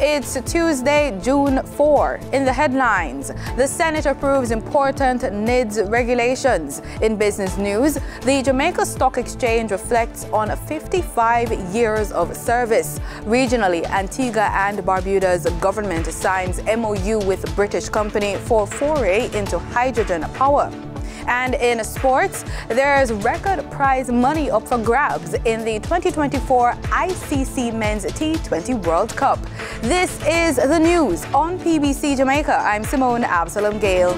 It's Tuesday, June 4. In the headlines, the Senate approves important NIDS regulations. In business news, the Jamaica Stock Exchange reflects on 55 years of service. Regionally, Antigua and Barbuda's government signs MOU with British company for foray into hydrogen power. And in sports, there's record prize money up for grabs in the 2024 ICC Men's T20 World Cup. This is the news on PBC Jamaica. I'm Simone Absalom Gale.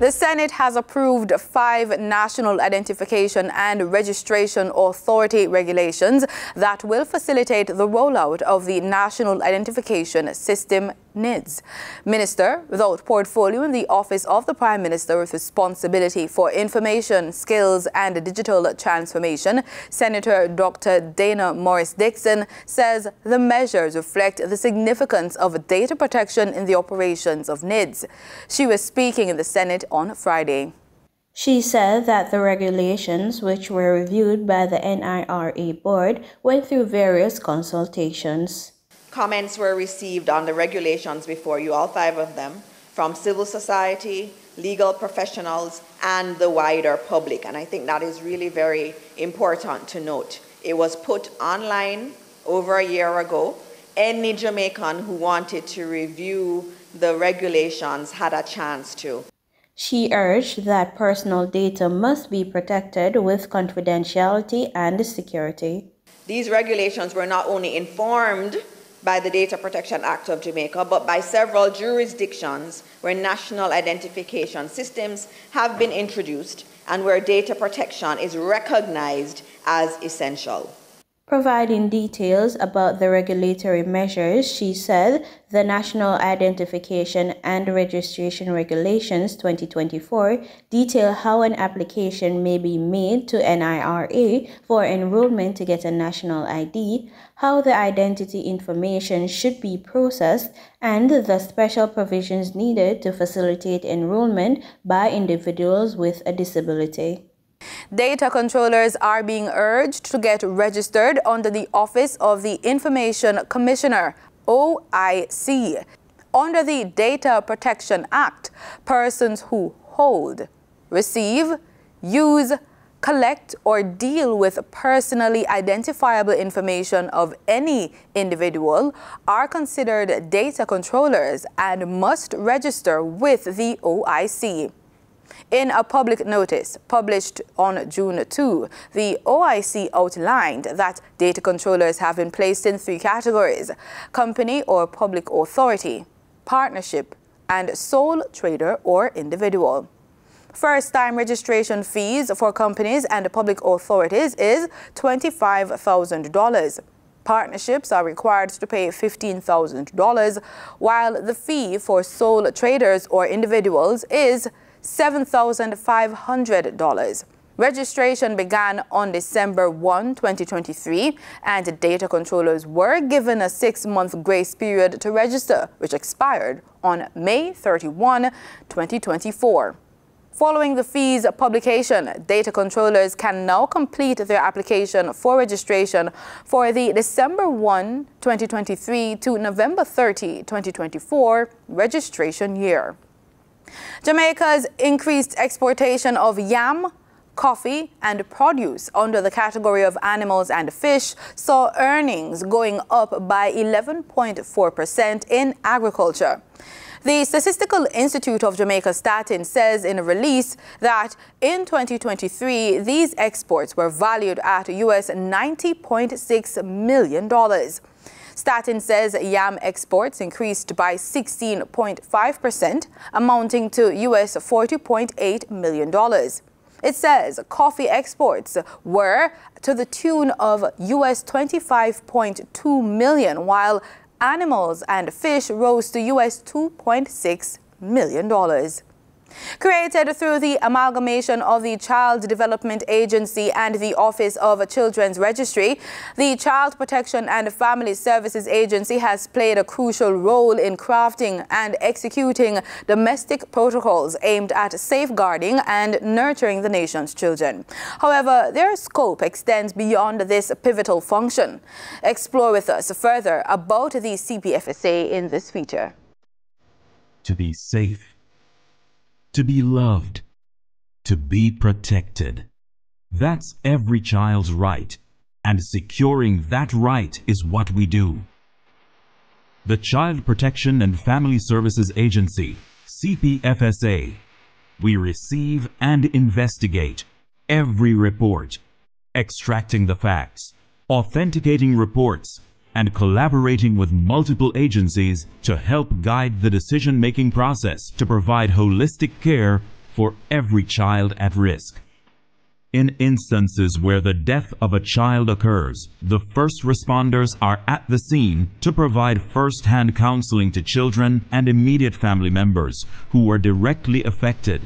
The Senate has approved 5 National Identification and Registration Authority regulations that will facilitate the rollout of the National Identification System, NIDS. Minister without portfolio in the Office of the Prime Minister with responsibility for information, skills and digital transformation, Senator Dr. Dana Morris-Dixon, says the measures reflect the significance of data protection in the operations of NIDS. She was speaking in the Senate on Friday. She said that the regulations, which were reviewed by the NIRA board, went through various consultations. Comments were received on the regulations before you, all 5 of them, from civil society, legal professionals, and the wider public. And I think that is really very important to note. It was put online over a year ago. Any Jamaican who wanted to review the regulations had a chance to. She urged that personal data must be protected with confidentiality and security. These regulations were not only informed by the Data Protection Act of Jamaica, but by several jurisdictions where national identification systems have been introduced and where data protection is recognized as essential. Providing details about the regulatory measures, she said the National Identification and Registration Regulations 2024 detail how an application may be made to NIRA for enrollment to get a national ID, how the identity information should be processed, and the special provisions needed to facilitate enrollment by individuals with a disability. Data controllers are being urged to get registered under the Office of the Information Commissioner, OIC. Under the Data Protection Act, persons who hold, receive, use, collect, or deal with personally identifiable information of any individual are considered data controllers and must register with the OIC. In a public notice published on June 2, the OIC outlined that data controllers have been placed in 3 categories: company or public authority, partnership, and sole trader or individual. First-time registration fees for companies and public authorities is $25,000. Partnerships are required to pay $15,000, while the fee for sole traders or individuals is $7,500. Registration began on December 1, 2023, and data controllers were given a 6-month grace period to register, which expired on May 31, 2024. Following the fees publication, data controllers can now complete their application for registration for the December 1, 2023 to November 30, 2024 registration year. Jamaica's increased exportation of yam, coffee and produce under the category of animals and fish saw earnings going up by 11.4% in agriculture. The Statistical Institute of Jamaica Statin says in a release that in 2023, these exports were valued at US $90.6 million. Statin says yam exports increased by 16.5%, amounting to US $40.8 million. It says coffee exports were to the tune of US $25.2 million, while animals and fish rose to US $2.6 million. Created through the amalgamation of the Child Development Agency and the Office of Children's Registry, the Child Protection and Family Services Agency has played a crucial role in crafting and executing domestic protocols aimed at safeguarding and nurturing the nation's children. However, their scope extends beyond this pivotal function. Explore with us further about the CPFSA in this feature. To be safe, to be loved, to be protected. That's every child's right, and securing that right is what we do. The Child Protection and Family Services Agency, CPFSA, we receive and investigate every report, extracting the facts, authenticating reports, and collaborating with multiple agencies to help guide the decision-making process to provide holistic care for every child at risk. In instances where the death of a child occurs, the first responders are at the scene to provide first-hand counseling to children and immediate family members who were directly affected.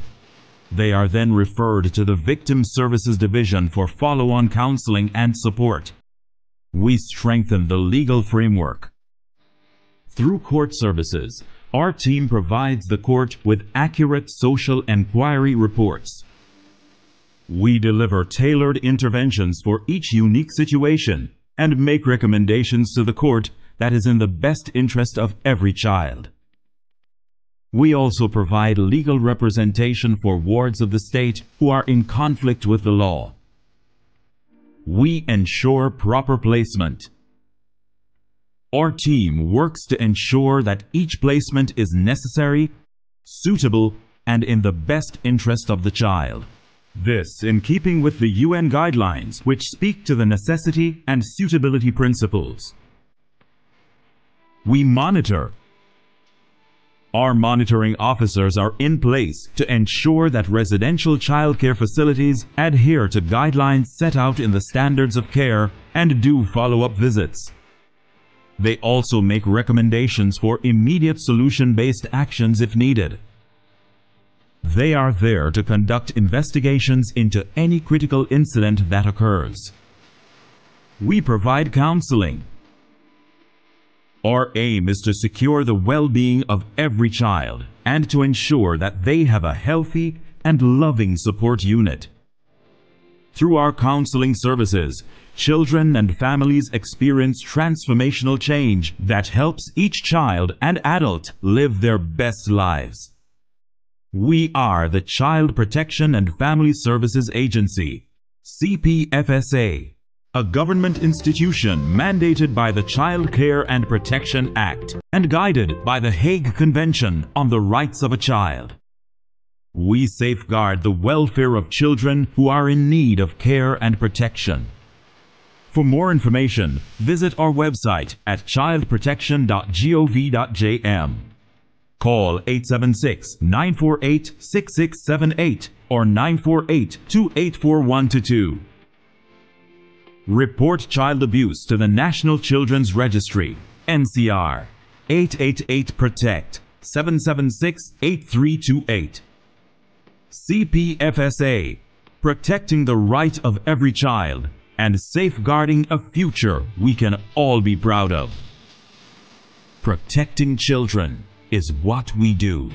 They are then referred to the Victim Services Division for follow-on counseling and support. We strengthen the legal framework. Through court services, our team provides the court with accurate social inquiry reports. We deliver tailored interventions for each unique situation and make recommendations to the court that is in the best interest of every child. We also provide legal representation for wards of the state who are in conflict with the law. We ensure proper placement. Our team works to ensure that each placement is necessary, suitable, and in the best interest of the child. This in keeping with the UN guidelines, which speak to the necessity and suitability principles. We monitor. Our monitoring officers are in place to ensure that residential childcare facilities adhere to guidelines set out in the standards of care and do follow-up visits. They also make recommendations for immediate solution-based actions if needed. They are there to conduct investigations into any critical incident that occurs. We provide counseling. Our aim is to secure the well-being of every child and to ensure that they have a healthy and loving support unit. Through our counseling services, children and families experience transformational change that helps each child and adult live their best lives. We are the Child Protection and Family Services Agency, CPFSA, a government institution mandated by the Child Care and Protection Act and guided by the Hague Convention on the Rights of a Child. We safeguard the welfare of children who are in need of care and protection. For more information, visit our website at childprotection.gov.jm. Call 876-948-6678 or 948-284122. Report child abuse to the National Children's Registry, NCR, 888-PROTECT, 776-8328. CPFSA, protecting the right of every child and safeguarding a future we can all be proud of. Protecting children is what we do.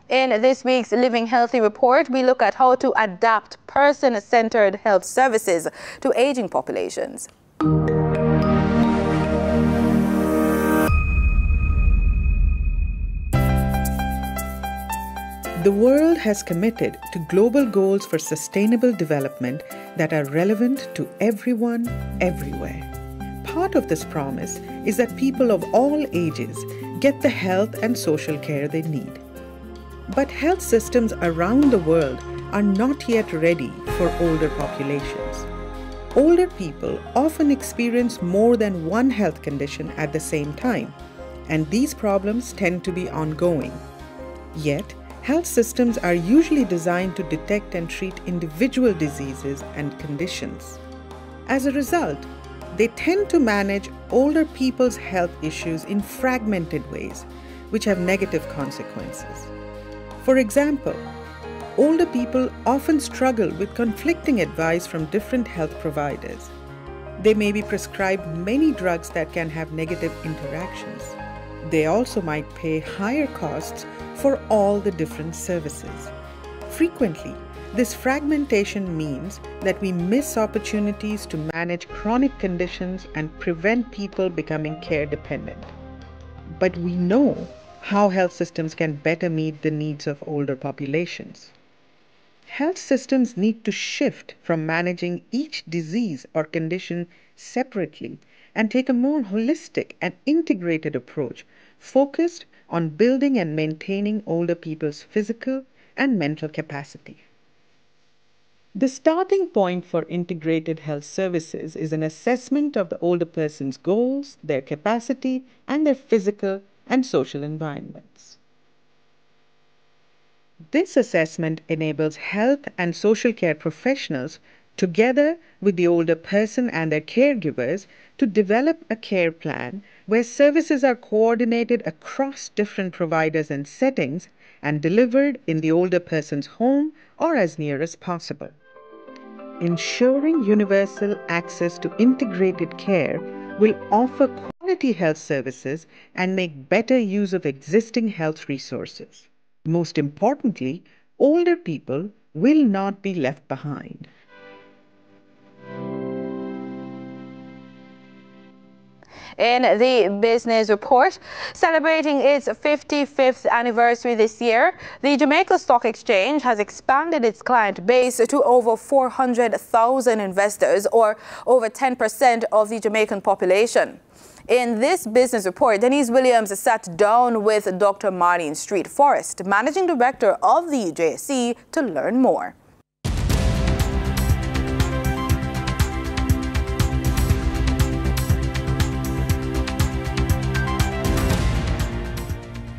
In this week's Living Healthy report, we look at how to adapt person-centered health services to aging populations. The world has committed to global goals for sustainable development that are relevant to everyone, everywhere. Part of this promise is that people of all ages get the health and social care they need. But health systems around the world are not yet ready for older populations. Older people often experience more than one health condition at the same time, and these problems tend to be ongoing. Yet, health systems are usually designed to detect and treat individual diseases and conditions. As a result, they tend to manage older people's health issues in fragmented ways, which have negative consequences. For example, older people often struggle with conflicting advice from different health providers. They may be prescribed many drugs that can have negative interactions. They also might pay higher costs for all the different services. Frequently, this fragmentation means that we miss opportunities to manage chronic conditions and prevent people becoming care dependent. But we know how health systems can better meet the needs of older populations. Health systems need to shift from managing each disease or condition separately and take a more holistic and integrated approach focused on building and maintaining older people's physical and mental capacity. The starting point for integrated health services is an assessment of the older person's goals, their capacity, and their physical and social environments. This assessment enables health and social care professionals, together with the older person and their caregivers, to develop a care plan where services are coordinated across different providers and settings and delivered in the older person's home or as near as possible. Ensuring universal access to integrated care will offer quality health services and make better use of existing health resources. Most importantly, older people will not be left behind. In the business report, celebrating its 55th anniversary this year, the Jamaica Stock Exchange has expanded its client base to over 400,000 investors, or over 10% of the Jamaican population. In this business report, Denise Williams sat down with Dr. Marlene Street Forrest, Managing Director of the JSE, to learn more.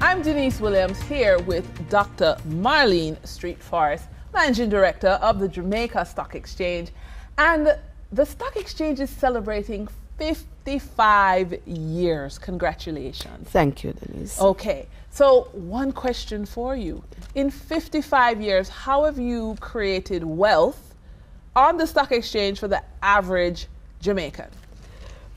I'm Denise Williams here with Dr. Marlene Street Forrest, Managing Director of the Jamaica Stock Exchange. And the Stock Exchange is celebrating 55 years. Congratulations. Thank you, Denise. Okay, so one question for you. In 55 years, how have you created wealth on the Stock Exchange for the average Jamaican?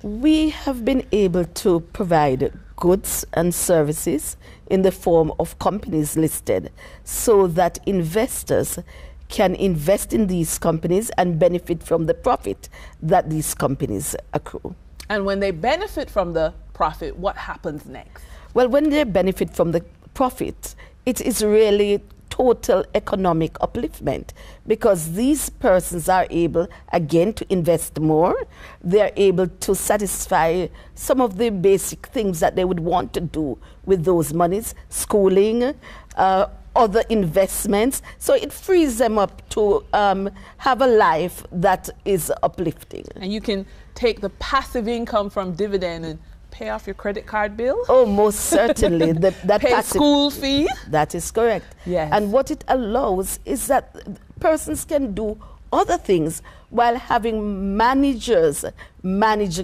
We have been able to provide goods and services in the form of companies listed so that investors can invest in these companies and benefit from the profit that these companies accrue. And when they benefit from the profit, what happens next? Well, when they benefit from the profit, it is really total economic upliftment, because these persons are able, again, to invest more. They're able to satisfy some of the basic things that they would want to do with those monies, schooling, other investments. So it frees them up to have a life that is uplifting. And you can take the passive income from dividend and pay off your credit card bill? Oh, most certainly. That pay school fee? That is correct. Yes. And what it allows is that persons can do other things while having managers manage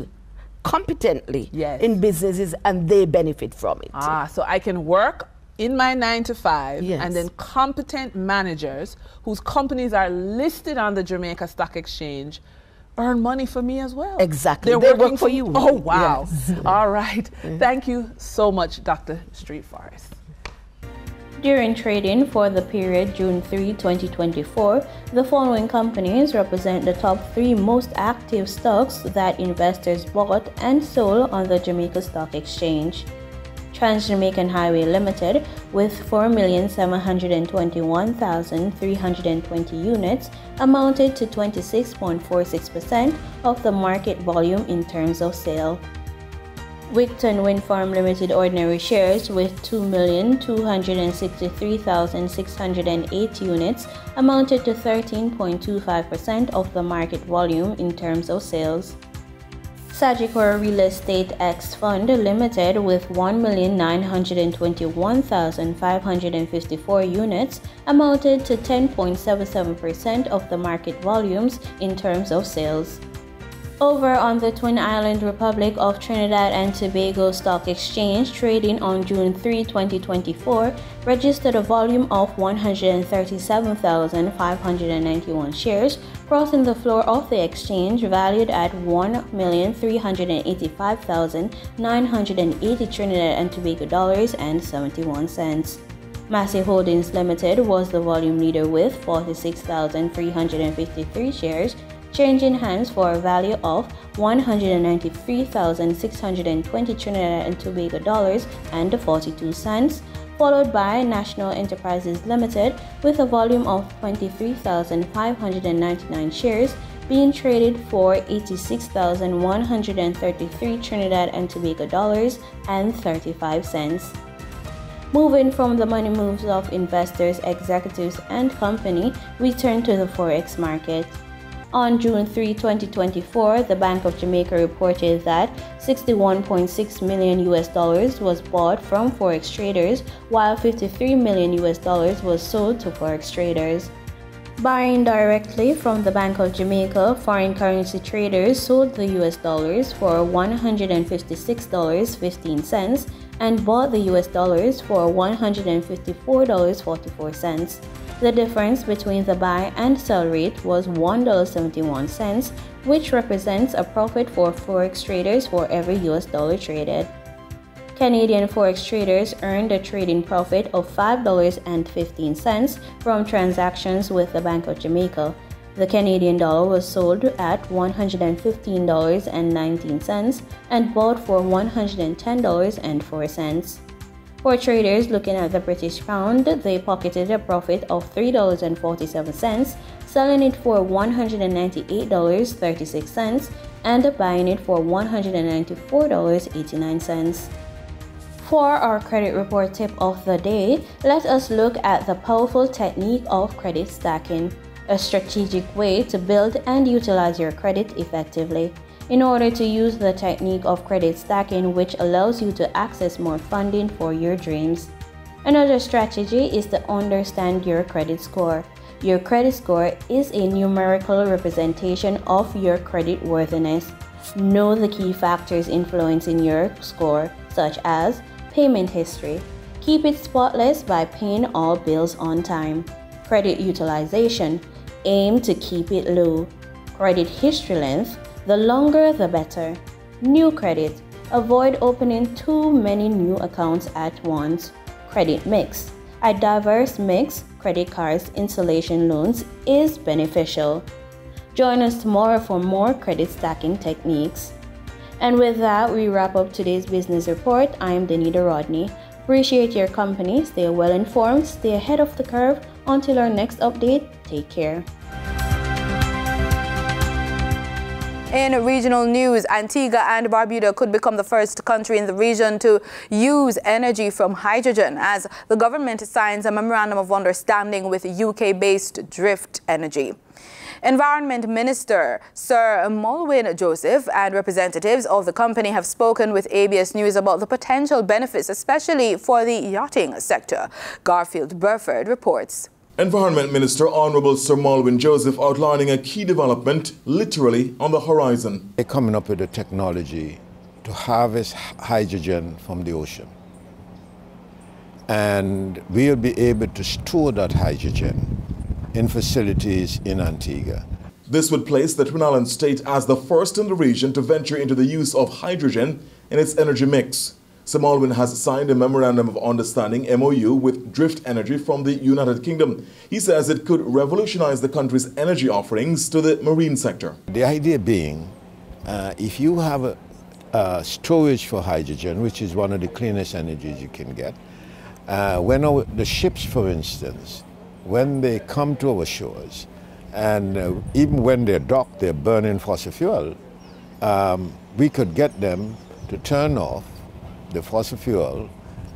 competently in businesses, and they benefit from it. So I can work in my 9 to 5, yes, and then competent managers whose companies are listed on the Jamaica Stock Exchange earn money for me as well. Exactly. They're working work for you. Oh, wow. Yes. All right. Thank you so much, Dr. Street Forrest. During trading for the period June 3, 2024, the following companies represent the top 3 most active stocks that investors bought and sold on the Jamaica Stock Exchange. Trans-Jamaican Highway Limited, with 4,721,320 units, amounted to 26.46% of the market volume in terms of sale. Wigton Wind Farm Limited ordinary shares, with 2,263,608 units, amounted to 13.25% of the market volume in terms of sales. Sagicor Real Estate X Fund Limited, with 1,921,554 units, amounted to 10.77% of the market volumes in terms of sales. Over on the Twin Island Republic of Trinidad and Tobago Stock Exchange, trading on June 3, 2024, registered a volume of 137,591 shares, crossing the floor of the exchange valued at 1,385,980 Trinidad and Tobago dollars and 71 cents. Massey Holdings Limited was the volume leader with 46,353 shares, changing hands for a value of 193,620 Trinidad and Tobago dollars and 42 cents, followed by National Enterprises Limited with a volume of 23,599 shares being traded for 86,133 Trinidad and Tobago dollars and 35 cents. Moving from the money moves of investors, executives, and company, we turn to the Forex market. On June 3, 2024, the Bank of Jamaica reported that $61.6 million was bought from Forex traders, while $53 million was sold to Forex traders. Buying directly from the Bank of Jamaica, foreign currency traders sold the US dollars for $156.15 and bought the US dollars for $154.44. The difference between the buy and sell rate was $1.71, which represents a profit for Forex traders for every US dollar traded. Canadian Forex traders earned a trading profit of $5.15 from transactions with the Bank of Jamaica. The Canadian dollar was sold at $115.19 and bought for $110.04. For traders looking at the British pound, they pocketed a profit of $3.47, selling it for $198.36 and buying it for $194.89. For our credit report tip of the day, let us look at the powerful technique of credit stacking, a strategic way to build and utilize your credit effectively. In order to use the technique of credit stacking, which allows you to access more funding for your dreams. Another strategy is to understand your credit score. Your credit score is a numerical representation of your credit worthiness. Know the key factors influencing your score, such as payment history. Keep it spotless by paying all bills on time. Credit utilization. Aim to keep it low. Credit history length. The longer the better. New credit. Avoid opening too many new accounts at once. Credit mix. A diverse mix, credit cards, installation loans is beneficial. Join us tomorrow for more credit stacking techniques. And with that, we wrap up today's business report. I am Danita Rodney. Appreciate your company. Stay well informed. Stay ahead of the curve. Until our next update, take care. In regional news, Antigua and Barbuda could become the first country in the region to use energy from hydrogen as the government signs a memorandum of understanding with UK-based Drift Energy. Environment Minister Sir Molwyn Joseph and representatives of the company have spoken with ABS News about the potential benefits, especially for the yachting sector. Garfield Burford reports. Environment Minister Honourable Sir Molwyn Joseph outlining a key development literally on the horizon. They're coming up with a technology to harvest hydrogen from the ocean. And we'll be able to store that hydrogen in facilities in Antigua. This would place the Twin Islands state as the first in the region to venture into the use of hydrogen in its energy mix. Sir Molwyn has signed a Memorandum of Understanding MOU with Drift Energy from the United Kingdom. He says it could revolutionize the country's energy offerings to the marine sector. The idea being, if you have a storage for hydrogen, which is one of the cleanest energies you can get, when the ships, for instance, when they come to our shores, and even when they're docked, they're burning fossil fuel, we could get them to turn off the fossil fuel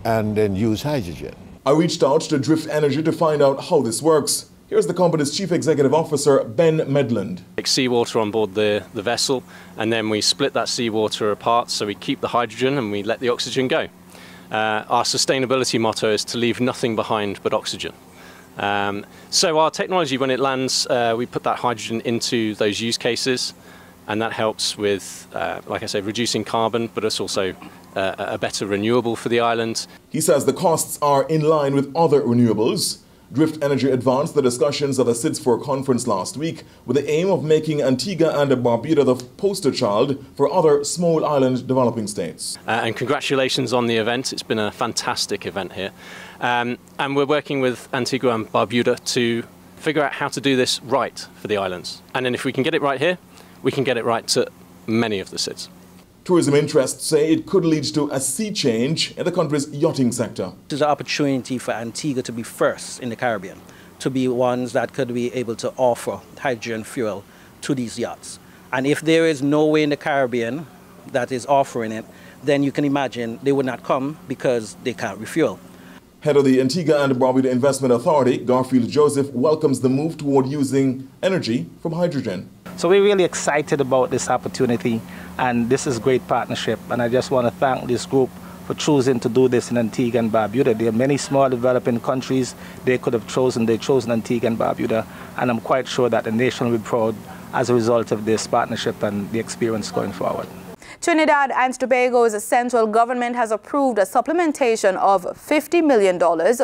and then use hydrogen. I reached out to Drift Energy to find out how this works. Here's the company's Chief Executive Officer, Ben Medland. Take seawater on board the vessel, and then we split that seawater apart, so we keep the hydrogen and we let the oxygen go. Our sustainability motto is to leave nothing behind but oxygen. So our technology, when it lands, we put that hydrogen into those use cases. and that helps with, like I say, reducing carbon, but it's also a better renewable for the island. He says the costs are in line with other renewables. Drift Energy advanced the discussions at the SIDS4 conference last week with the aim of making Antigua and Barbuda the poster child for other small island developing states. And congratulations on the event. It's been a fantastic event here. And we're working with Antigua and Barbuda to figure out how to do this right for the islands. And then if we can get it right here, we can get it right to many of the SIDS. Tourism interests say it could lead to a sea change in the country's yachting sector. This is an opportunity for Antigua to be first in the Caribbean, to be ones that could be able to offer hydrogen fuel to these yachts. And if there is no way in the Caribbean that is offering it, then you can imagine they would not come because they can't refuel. Head of the Antigua and Barbuda Investment Authority, Garfield Joseph, welcomes the move toward using energy from hydrogen. So we're really excited about this opportunity, and this is great partnership. And I just want to thank this group for choosing to do this in Antigua and Barbuda. There are many small developing countries they could have chosen. They've chosen Antigua and Barbuda, and I'm quite sure that the nation will be proud as a result of this partnership and the experience going forward. Trinidad and Tobago's central government has approved a supplementation of $50 million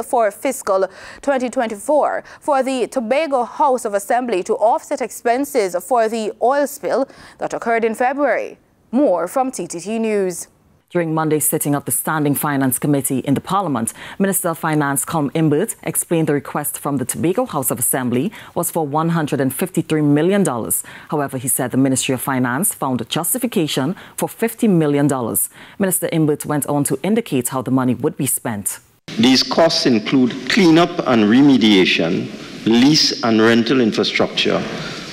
for fiscal 2024 for the Tobago House of Assembly to offset expenses for the oil spill that occurred in February. More from TTT News. During Monday's sitting of the Standing Finance Committee in the Parliament, Minister of Finance Colm Imbert explained the request from the Tobago House of Assembly was for $153 million. However, he said the Ministry of Finance found a justification for $50 million. Minister Imbert went on to indicate how the money would be spent. These costs include cleanup and remediation, lease and rental infrastructure,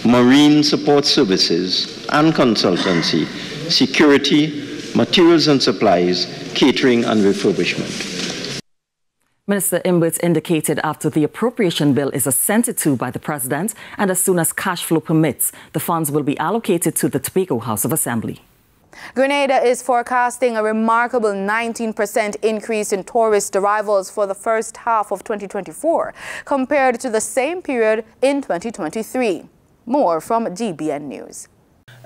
marine support services and consultancy, security, materials and supplies, catering and refurbishment. Minister Imbert indicated after the appropriation bill is assented to by the President and as soon as cash flow permits, the funds will be allocated to the Tobago House of Assembly. Grenada is forecasting a remarkable 19% increase in tourist arrivals for the first half of 2024 compared to the same period in 2023. More from GBN News.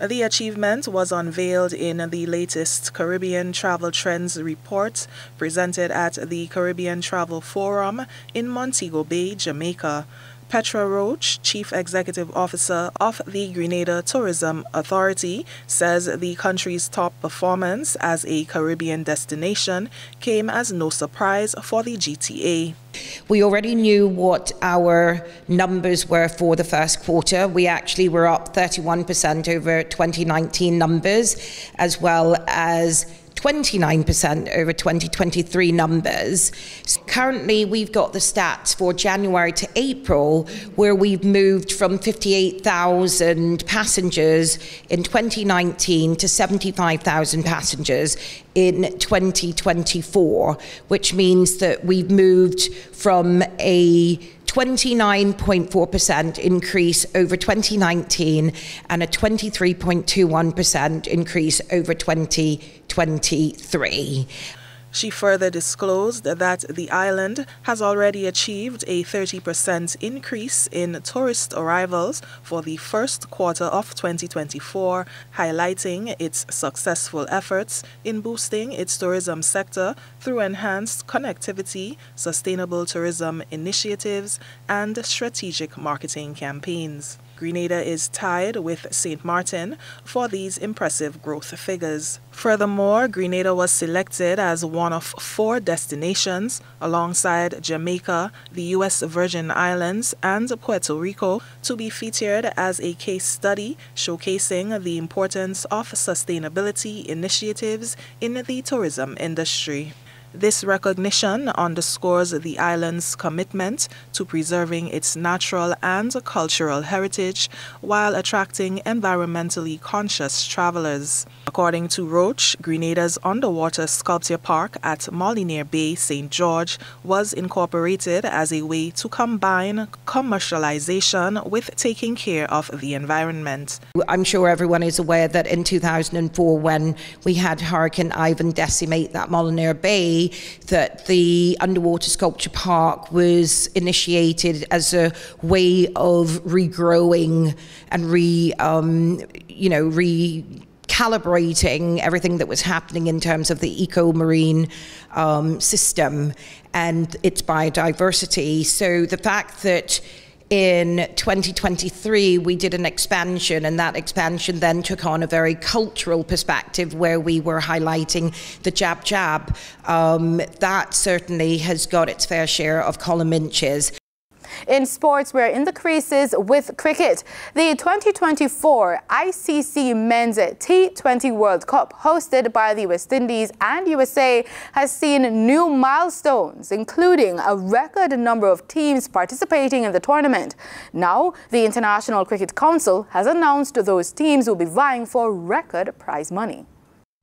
The achievement was unveiled in the latest Caribbean Travel Trends report presented at the Caribbean Travel Forum in Montego Bay, Jamaica. Petra Roach, Chief Executive Officer of the Grenada Tourism Authority, says the country's top performance as a Caribbean destination came as no surprise for the GTA. We already knew what our numbers were for the first quarter. We actually were up 31% over 2019 numbers, as well as 29% over 2023 numbers. Currently, we've got the stats for January to April, where we've moved from 58,000 passengers in 2019 to 75,000 passengers in 2024, which means that we've moved from a 29.4% increase over 2019 and a 23.21% increase over 2023. She further disclosed that the island has already achieved a 30% increase in tourist arrivals for the first quarter of 2024, highlighting its successful efforts in boosting its tourism sector through enhanced connectivity, sustainable tourism initiatives, and strategic marketing campaigns. Grenada is tied with St. Martin for these impressive growth figures. Furthermore, Grenada was selected as one of 4 destinations, alongside Jamaica, the U.S. Virgin Islands, and Puerto Rico, to be featured as a case study showcasing the importance of sustainability initiatives in the tourism industry. This recognition underscores the island's commitment to preserving its natural and cultural heritage while attracting environmentally conscious travelers. According to Roach, Grenada's underwater sculpture park at Molinaire Bay, St. George, was incorporated as a way to combine commercialization with taking care of the environment. I'm sure everyone is aware that in 2004, when we had Hurricane Ivan decimate that Molinaire Bay, way that the underwater sculpture park was initiated as a way of regrowing and recalibrating everything that was happening in terms of the eco-marine system and its biodiversity. So the fact that in 2023, we did an expansion, and that expansion then took on a very cultural perspective where we were highlighting the jab jab. That certainly has got its fair share of column inches. In sports, we're in the creases with cricket. The 2024 ICC Men's T20 World Cup, hosted by the West Indies and USA, has seen new milestones, including a record number of teams participating in the tournament. Now, the International Cricket Council has announced those teams will be vying for record prize money.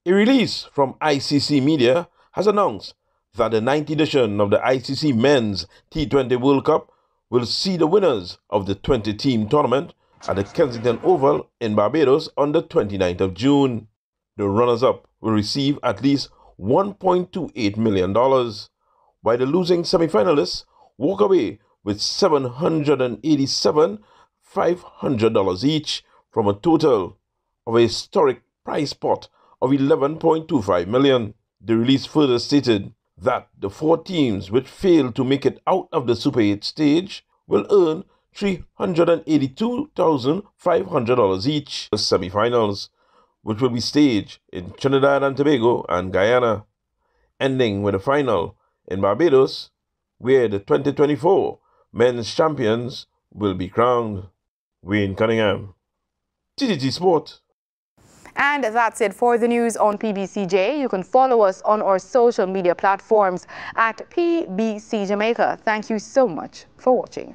A release from ICC Media has announced that the 9th edition of the ICC Men's T20 World Cup will see the winners of the 20-team tournament at the Kensington Oval in Barbados on the 29th of June. The runners-up will receive at least $1.28 million, while the losing semi-finalists walk away with $787,500 each from a total of a historic prize pot of $11.25 million. The release further stated that the 4 teams which failed to make it out of the Super 8 stage will earn $382,500 each. The semi-finals, which will be staged in Trinidad and Tobago and Guyana, ending with a final in Barbados, where the 2024 men's champions will be crowned. Wayne Cunningham, TTT Sport. And that's it for the news on PBCJ. You can follow us on our social media platforms at PBCJamaica. Thank you so much for watching.